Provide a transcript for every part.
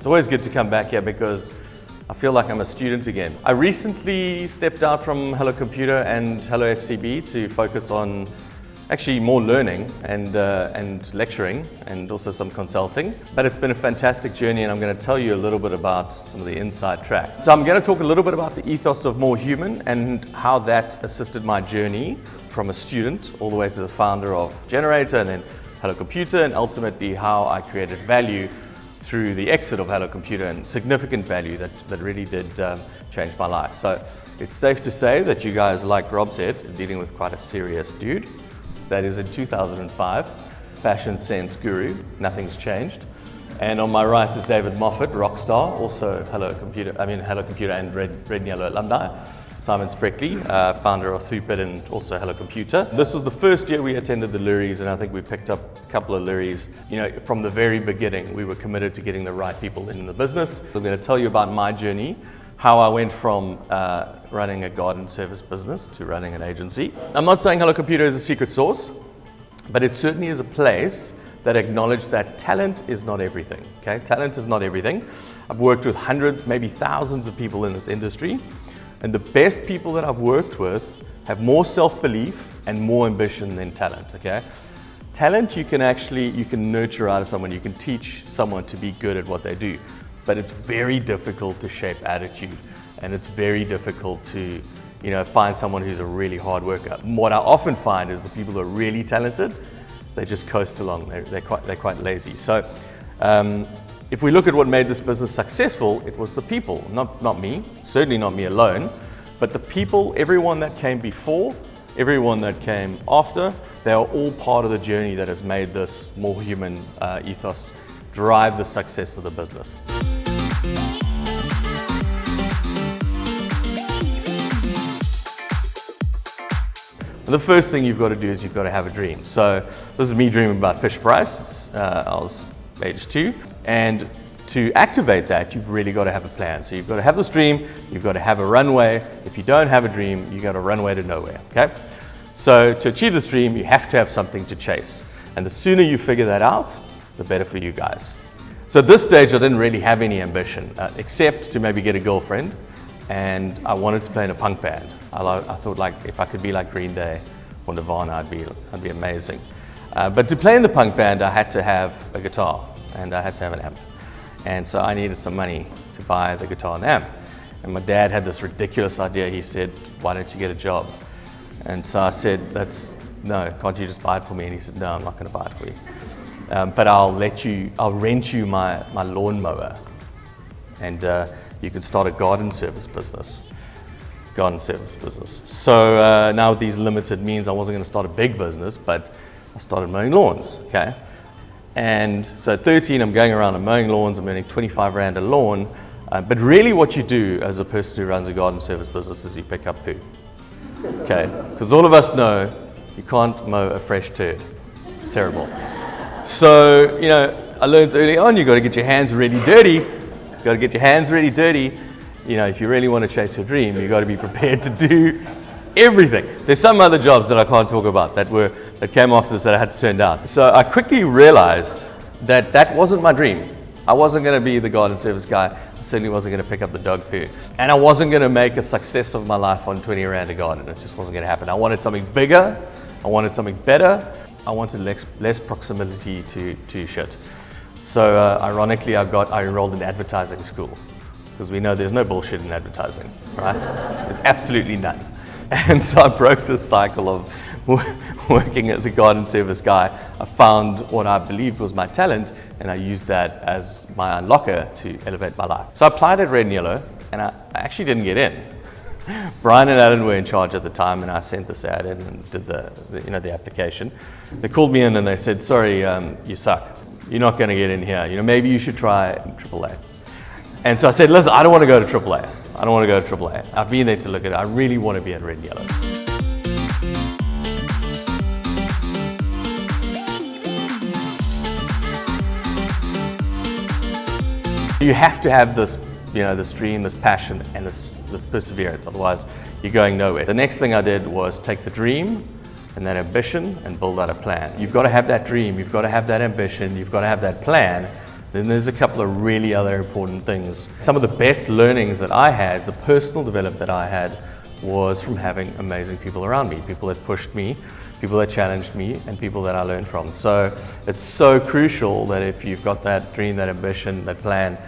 It's always good to come back here because I feel like I'm a student again. I recently stepped out from Hellocomputer and Hello FCB to focus on actually more learning and lecturing and also some consulting. But it's been a fantastic journey, and I'm going to tell you a little bit about some of the inside track. So I'm going to talk a little bit about the ethos of More Human and how that assisted my journey from a student all the way to the founder of Generator and then Hellocomputer, and ultimately how I created value through the exit of Hellocomputer, and significant value that really did change my life. So it's safe to say that you guys, like Rob said, dealing with quite a serious dude. That is in 2005, fashion sense guru, nothing's changed. And on my right is David Moffat, rock star, also Hellocomputer and Red and Yellow alumni. Simon Spreckley, founder of Thupit and also Hellocomputer. This was the first year we attended the Loeries, and I think we picked up a couple of Loeries. You know, from the very beginning, we were committed to getting the right people in the business. I'm going to tell you about my journey, how I went from running a garden service business to running an agency. I'm not saying Hellocomputer is a secret sauce, but it certainly is a place that acknowledged that talent is not everything, okay? Talent is not everything. I've worked with hundreds, maybe thousands of people in this industry, and the best people that I've worked with have more self-belief and more ambition than talent, okay? Talent you can nurture out of someone, you can teach someone to be good at what they do. But it's very difficult to shape attitude, and it's very difficult to, find someone who's a really hard worker. What I often find is the people who are really talented, they just coast along. They're quite lazy. So, if we look at what made this business successful, it was the people, not me, certainly not me alone, but the people, everyone that came before, everyone that came after, they are all part of the journey that has made this More Human ethos drive the success of the business. And the first thing you've got to do is you've got to have a dream. So this is me dreaming about Fisher-Price. I was age 2. And to activate that, you've really got to have a plan. So you've got to have this dream, you've got to have a runway. If you don't have a dream, you've got a runway to nowhere, okay? So to achieve this dream, you have to have something to chase. And the sooner you figure that out, the better for you guys. So at this stage, I didn't really have any ambition, except to maybe get a girlfriend, and I wanted to play in a punk band. I thought, like, if I could be like Green Day or Nirvana, I'd be amazing. But to play in the punk band, I had to have a guitar, and I had to have an amp. And so I needed some money to buy the guitar and amp. And my dad had this ridiculous idea. He said, "Why don't you get a job?" And so I said, "No, can't you just buy it for me?" And he said, "No, I'm not going to buy it for you. But I'll rent you my lawnmower, and you can start a garden service business. So now with these limited means, I wasn't going to start a big business, but I started mowing lawns, okay? And so at 13, I'm going around and mowing lawns. I'm earning 25 Rand a lawn. But really what you do as a person who runs a garden service business is you pick up poo, okay? Because all of us know you can't mow a fresh turd. It's terrible. So, I learned early on, you've got to get your hands really dirty. If you really want to chase your dream, you've got to be prepared to do everything. There's some other jobs that I can't talk about that came after this that I had to turn down. So I quickly realized that wasn't my dream. I wasn't going to be the garden service guy. I certainly wasn't going to pick up the dog poo. And I wasn't going to make a success of my life on 20 Rand a garden. It just wasn't going to happen. I wanted something bigger. I wanted something better. I wanted less proximity to shit. So ironically, I enrolled in advertising school, because we know there's no bullshit in advertising, right? There's absolutely none. And so I broke this cycle of working as a garden service guy. I found what I believed was my talent, and I used that as my unlocker to elevate my life. So I applied at Red and Yellow, and I actually didn't get in. Brian and Alan were in charge at the time, and I sent this ad in and did the application. They called me in and they said, "Sorry, you suck. You're not going to get in here. Maybe you should try AAA." And so I said, "Listen, I don't want to go to AAA. I've been there to look at it. I really want to be at Red and Yellow." You have to have this, this dream, this passion, and this perseverance. Otherwise, you're going nowhere. The next thing I did was take the dream and that ambition and build out a plan. You've got to have that dream. You've got to have that ambition. You've got to have that plan. Then there's a couple of really other important things. Some of the best learnings that I had, the personal development that I had, was from having amazing people around me, people that pushed me, people that challenged me, and people that I learned from. So it's so crucial that if you've got that dream, that ambition, that plan,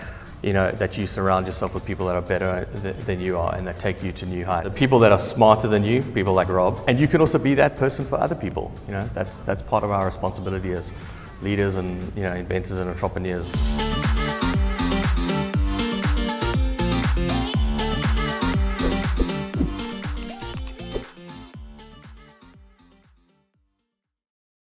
you know, that you surround yourself with people that are better than you are and that take you to new heights. The people that are smarter than you, people like Rob, and you can also be that person for other people. You know, that's part of our responsibility as leaders and, you know, inventors and entrepreneurs.